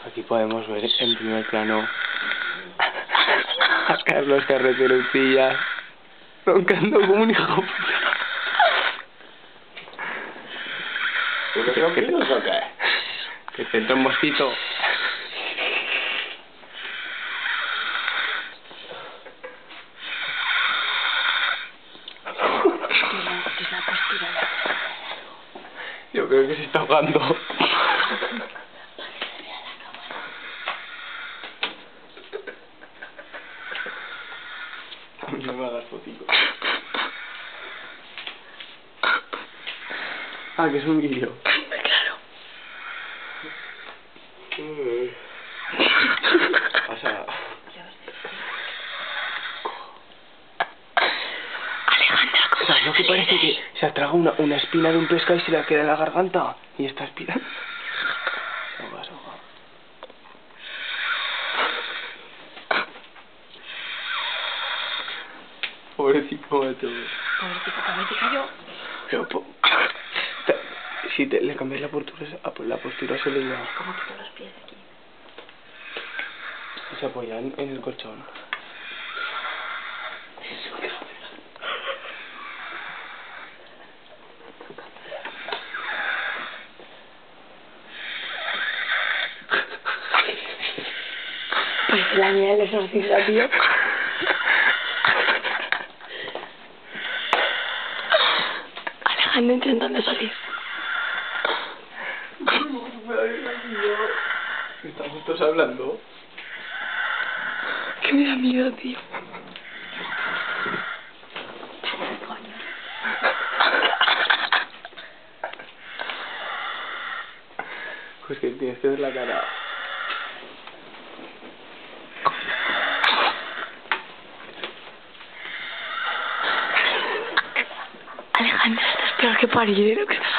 Aquí podemos ver en primer plano a Carlos Carreterucilla roncando como un hijo de puta. Que te entra un mosquito. Yo creo que se está ahogando. No me hagas fotico. Ah, que es un vídeo. Claro. Pasa. Alejandra, ¿cómo ¿Sabes lo que parece? Que se ha tragado una espina de un pescado y se le queda en la garganta. Y está aspirando. Se ahoga, se ahoga. Pobrecito, macho. Pobrecito, también se cayó. Pero, si le cambias la postura se le iba. ¿Cómo quito los pies aquí? Se apoya en el colchón. Parece la mía del exorcista, tío. Alejandra intentando salir. Estamos todos hablando. Que me da miedo, tío. Pues que tienes que ver la cara. Alejandra, estás peor que parir, ¿eh? Lo que estás